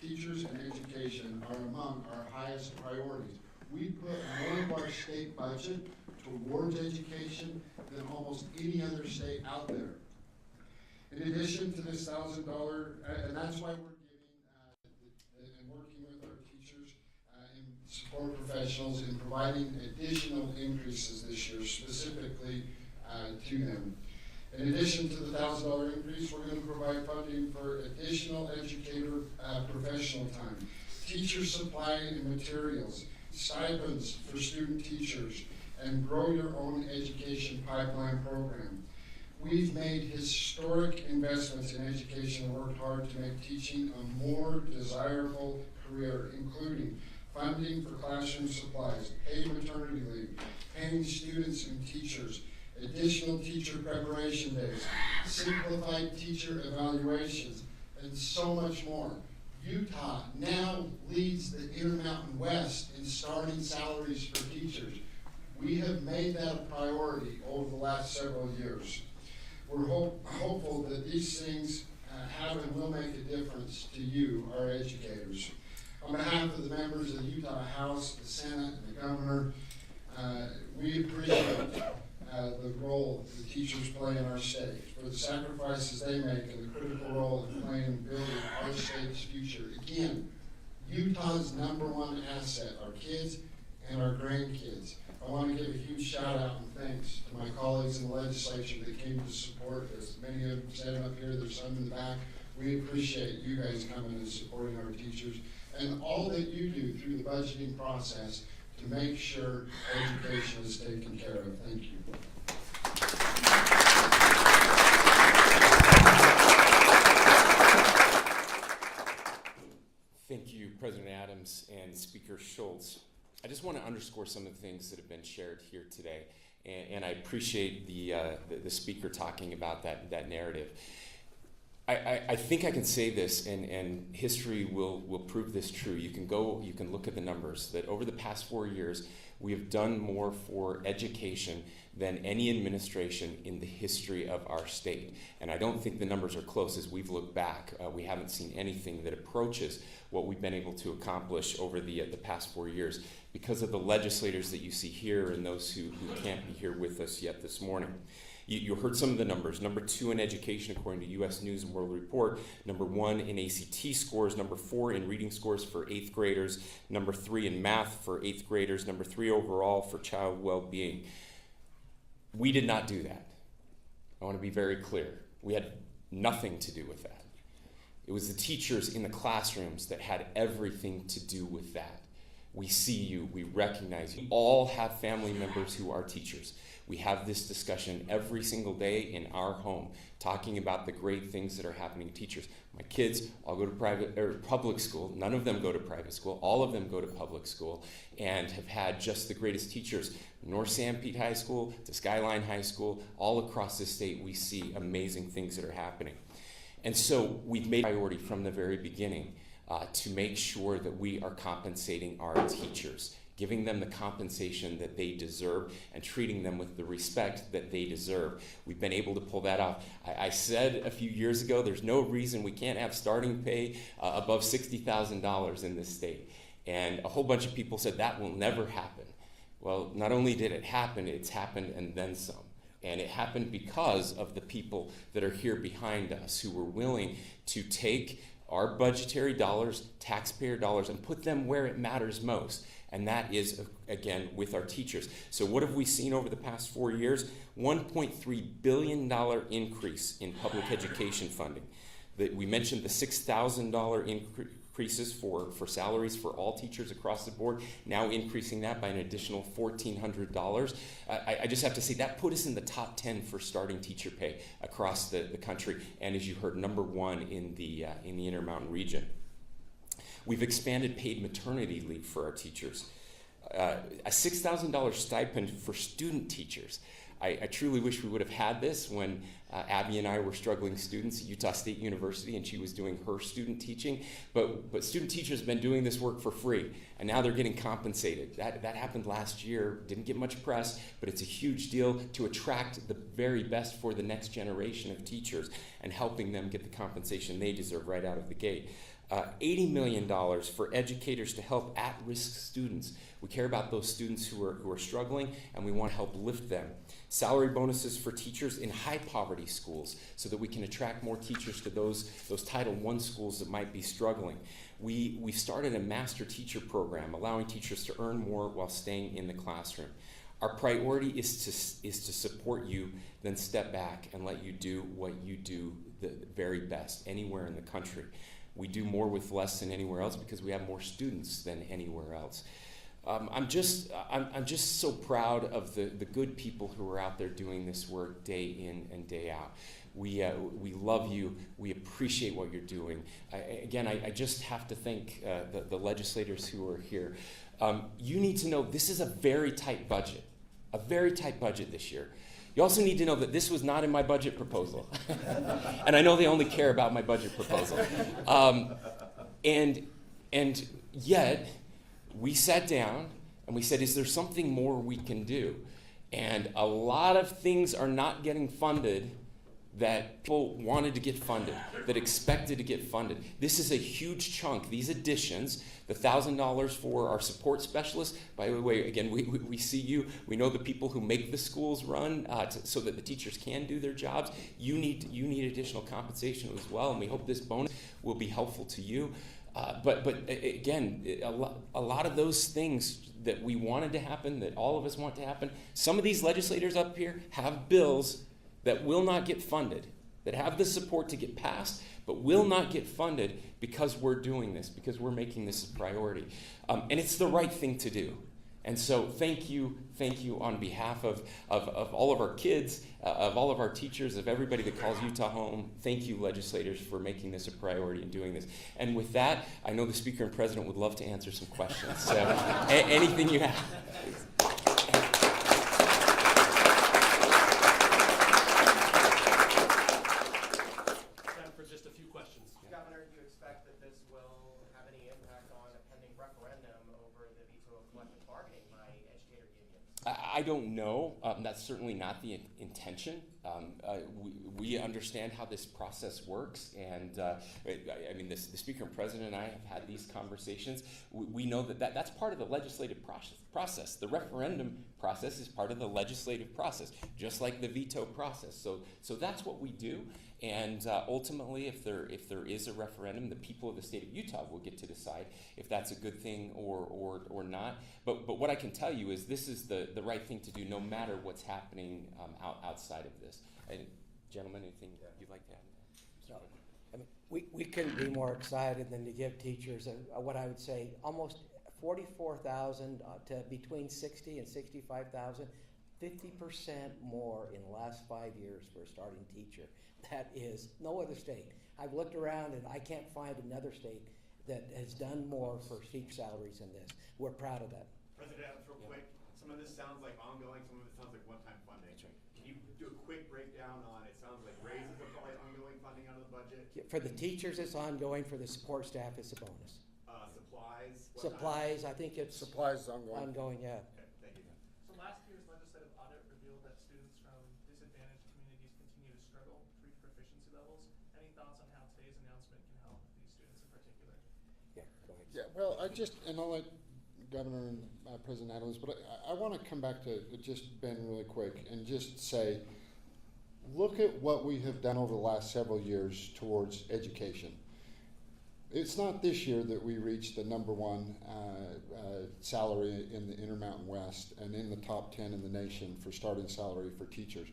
teachers and education are among our highest priorities. We put more of our state budget towards education than almost any other state out there. In addition to this $1,000, and that's why we're giving and working with our teachers and support professionals in providing additional increases this year, specifically to them. In addition to the $1,000 increase, we're going to provide funding for additional educator professional time, teacher supply and materials, stipends for student teachers, and Grow Your Own Education Pipeline program. We've made historic investments in education and worked hard to make teaching a more desirable career, including funding for classroom supplies, paid maternity leave, paying students and teachers, additional teacher preparation days, simplified teacher evaluations, and so much more. Utah now leads the Intermountain West in starting salaries for teachers. We have made that a priority over the last several years. We're hopeful that these things have and will make a difference to you, our educators. On behalf of the members of the Utah House, the Senate, and the Governor, we appreciate the role the teachers play in our state, for the sacrifices they make and the critical role they play in building our state's future. Again, Utah's #1 asset, our kids and our grandkids. I want to give a huge shout out and thanks to my colleagues in the legislature that came to support, as many of them said up here, there's some in the back. We appreciate you guys coming and supporting our teachers and all that you do through the budgeting process to make sure education is taken care of. Thank you. Thank you, President Adams and Speaker Schultz. I just want to underscore some of the things that have been shared here today, and I appreciate the speaker talking about that narrative. I think I can say this, and history will prove this true. You can look at the numbers, that over the past 4 years, we have done more for education than any administration in the history of our state. And I don't think the numbers are close. As we've looked back, we haven't seen anything that approaches what we've been able to accomplish over the past 4 years because of the legislators that you see here and those who can't be here with us yet this morning. You heard some of the numbers. #2 in education according to U.S. News and World Report, #1 in ACT scores, #4 in reading scores for 8th graders, #3 in math for 8th graders, #3 overall for child well-being. We did not do that. I want to be very clear. We had nothing to do with that. It was the teachers in the classrooms that had everything to do with that. We see you, we recognize you. We all have family members who are teachers. We have this discussion every single day in our home, talking about the great things that are happening to teachers. My kids all go to private or public school. None of them go to private school. All of them go to public school and have had just the greatest teachers. North Sanpete High School to Skyline High School, all across the state, we see amazing things that are happening. And so we've made a priority from the very beginning to make sure that we are compensating our teachers, giving them the compensation that they deserve and treating them with the respect that they deserve. We've been able to pull that off. I said a few years ago, there's no reason we can't have starting pay above $60,000 in this state. And a whole bunch of people said that will never happen. Well, not only did it happen, it's happened and then some. And it happened because of the people that are here behind us who were willing to take our budgetary dollars, taxpayer dollars, and put them where it matters most. And that is, again, with our teachers. So what have we seen over the past 4 years? $1.3 billion increase in public education funding. We mentioned the $6,000 increases for salaries for all teachers across the board, now increasing that by an additional $1,400. I just have to say that put us in the top 10 for starting teacher pay across the country, and as you heard, #1 in the Intermountain region. We've expanded paid maternity leave for our teachers. A $6,000 stipend for student teachers. I truly wish we would have had this when Abby and I were struggling students at Utah State University and she was doing her student teaching. But student teachers have been doing this work for free, and now they're getting compensated. That happened last year, didn't get much press, but it's a huge deal to attract the very best for the next generation of teachers and helping them get the compensation they deserve right out of the gate. $80 million for educators to help at-risk students. We care about those students who are struggling, and we want to help lift them. Salary bonuses for teachers in high poverty schools so that we can attract more teachers to those Title I schools that might be struggling. We started a master teacher program allowing teachers to earn more while staying in the classroom. Our priority is to support you, then step back and let you do what you do the very best anywhere in the country. We do more with less than anywhere else because we have more students than anywhere else. I'm just so proud of the good people who are out there doing this work day in and day out. We love you. We appreciate what you're doing. I just have to thank the legislators who are here. You need to know this is a very tight budget this year. You also need to know that this was not in my budget proposal. And I know they only care about my budget proposal. And yet, we sat down and we said, is there something more we can do? And a lot of things are not getting funded that people wanted to get funded, that expected to get funded. This is a huge chunk. These additions, the $1,000 for our support specialists, by the way, again, we see you. We know the people who make the schools run so that the teachers can do their jobs. You need additional compensation as well, and we hope this bonus will be helpful to you. But again, a lot of those things that we wanted to happen, that all of us want to happen, some of these legislators up here have bills that will not get funded, that have the support to get passed, but will not get funded because we're doing this, because we're making this a priority. And it's the right thing to do. And so thank you on behalf of all of our kids, of all of our teachers, of everybody that calls Utah home. Thank you, legislators, for making this a priority and doing this. And with that, I know the Speaker and President would love to answer some questions. So anything you have. Time for just a few questions. Governor, do you expect that this will have any impact on a pending referendum over the veto of collective bargaining by educator unions? I don't know. That's certainly not the intention. We understand how this process works, and I mean, the Speaker and President and I have had these conversations. We know that's part of the legislative process. The referendum process is part of the legislative process, just like the veto process. So that's what we do. And ultimately, if there is a referendum, the people of the state of Utah will get to decide if that's a good thing or not. But what I can tell you is this is the right thing to do, no matter what's happening outside of this. And gentlemen, anything you'd like to add? So, I mean, we couldn't be more excited than to give teachers what I would say almost 44,000 to between 60 and 65,000, 50% more in the last 5 years for a starting teacher. That is no other state. I've looked around and I can't find another state that has done more for teacher salaries than this. We're proud of that. President Adams, real quick, some of this sounds like ongoing, some of it sounds like one-time funding. That's right. Can you do a quick breakdown on, it sounds like raises are probably ongoing funding out of the budget? For the teachers, it's ongoing. For the support staff, it's a bonus. Supplies? Supplies, I think it's Supplies is ongoing. ongoing, yeah. Okay, thank you. So last year's legislative audit revealed that students from disadvantaged communities continue to struggle to reach proficiency levels. Any thoughts on how today's announcement can help these students in particular? Yeah, go ahead. Yeah, well, and I'll let Governor and President Adams, but I want to come back to just Ben really quick and just say, look at what we have done over the last several years towards education. It's not this year that we reached the #1 salary in the Intermountain West and in the top 10 in the nation for starting salary for teachers.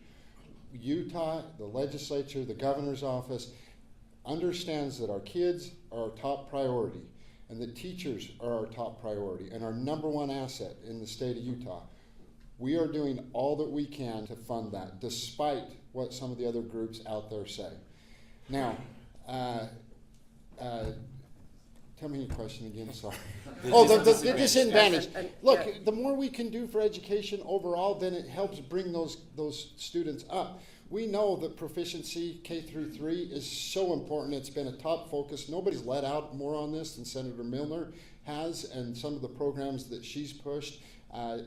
Utah, the legislature, the governor's office understands that our kids are our top priority and that teachers are our top priority and our #1 asset in the state of Utah. We are doing all that we can to fund that, despite what some of the other groups out there say. Now, tell me your question again, sorry. The disadvantage. Look, the more we can do for education overall, then it helps bring those students up. We know that proficiency K-3 is so important. It's been a top focus. Nobody's let out more on this than Senator Milner has, and some of the programs that she's pushed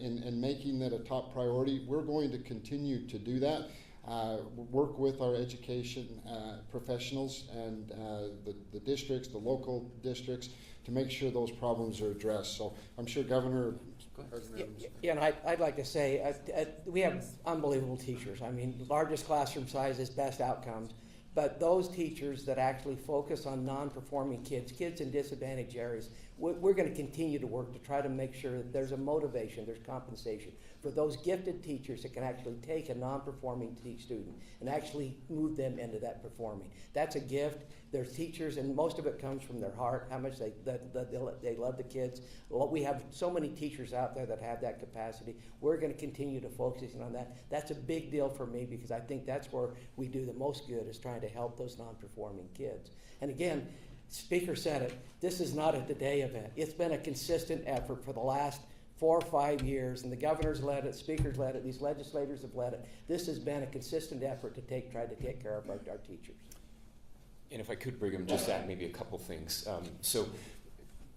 in making that a top priority. We're going to continue to do that. work with our education professionals and the districts, the local districts, to make sure those problems are addressed. So I'm sure Governor President Adams. Yeah, and I'd like to say, we have unbelievable teachers. I mean, largest classroom sizes, best outcomes. But those teachers that actually focus on non-performing kids in disadvantaged areas, we're going to continue to work to try to make sure that there's a motivation, there's compensation for those gifted teachers that can actually take a non-performing student and actually move them into that performing. That's a gift. There's teachers, and most of it comes from their heart, how much they love the kids. Well, we have so many teachers out there that have that capacity. We're going to continue to focus on that. That's a big deal for me, because I think that's where we do the most good, is trying to help those non-performing kids. And again, Speaker said it, this is not a today event. It's been a consistent effort for the last 4 or 5 years, and the governor's led it, speakers led it, these legislators have led it. This has been a consistent effort to try to take care of our teachers. And if I could, Brigham, just add maybe a couple things.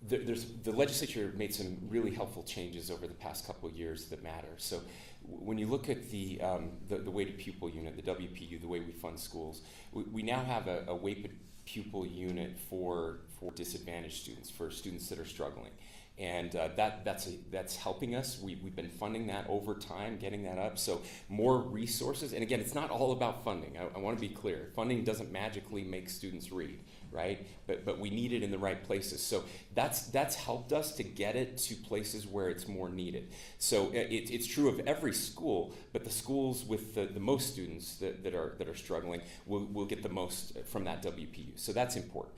The legislature made some really helpful changes over the past couple of years that matter. So when you look at the weighted pupil unit, the WPU, the way we fund schools, we now have a weighted pupil unit for disadvantaged students, for students that are struggling. And that's helping us. We've been funding that over time, getting that up. So more resources. And again, it's not all about funding. I want to be clear. Funding doesn't magically make students read, right? But we need it in the right places. So that's helped us to get it to places where it's more needed. So it's true of every school, but the schools with the most students that are struggling will get the most from that WPU. So that's important.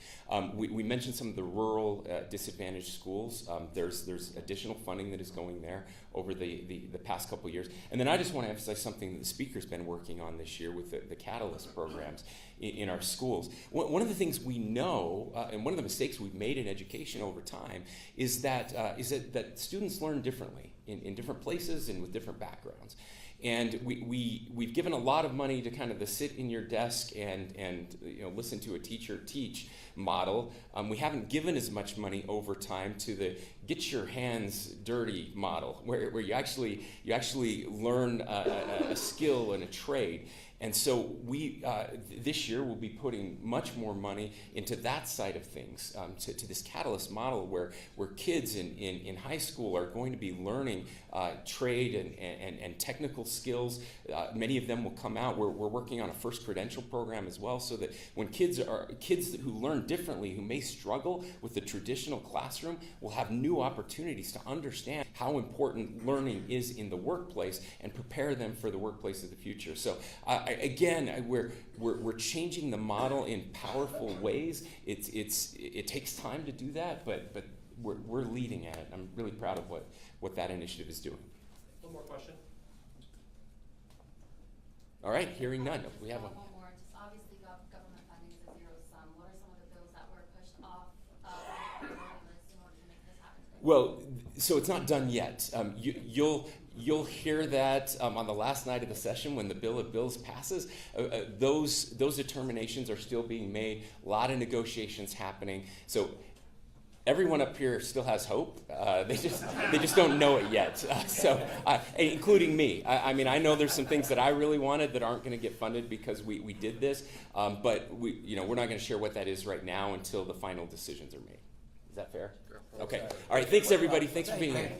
We mentioned some of the rural disadvantaged schools. There's additional funding that is going there over the past couple of years. And then I just want to emphasize something that the Speaker's been working on this year with the Catalyst programs in our schools. One of the things we know, and one of the mistakes we've made in education over time, is that students learn differently in different places and with different backgrounds. And we've given a lot of money to kind of the sit in your desk and listen to a teacher teach model. We haven't given as much money over time to the get your hands dirty model, where you actually learn a skill and a trade. And so this year we'll be putting much more money into that side of things, to this Catalyst model where kids in high school are going to be learning trade and technical skills. Many of them will come out. We're working on a first credential program as well, so that when kids who learn differently, who may struggle with the traditional classroom, will have new opportunities to understand how important learning is in the workplace and prepare them for the workplace of the future. So we're changing the model in powerful ways. It takes time to do that, but we're leading at it. I'm really proud of what that initiative is doing. One more question. All right, hearing none. We have one. One more. Just obviously government funding is a zero sum. What are some of the bills that were pushed off the priority list in order to make this happen today? Well, so it's not done yet. You'll hear that on the last night of the session when the bill of bills passes. Those determinations are still being made. A lot of negotiations happening. So everyone up here still has hope. They just don't know it yet. Including me. I mean, I know there's some things that I really wanted that aren't going to get funded because we did this. But we're not going to share what that is right now until the final decisions are made. Is that fair? Okay. All right. Thanks, everybody. Thanks for being here.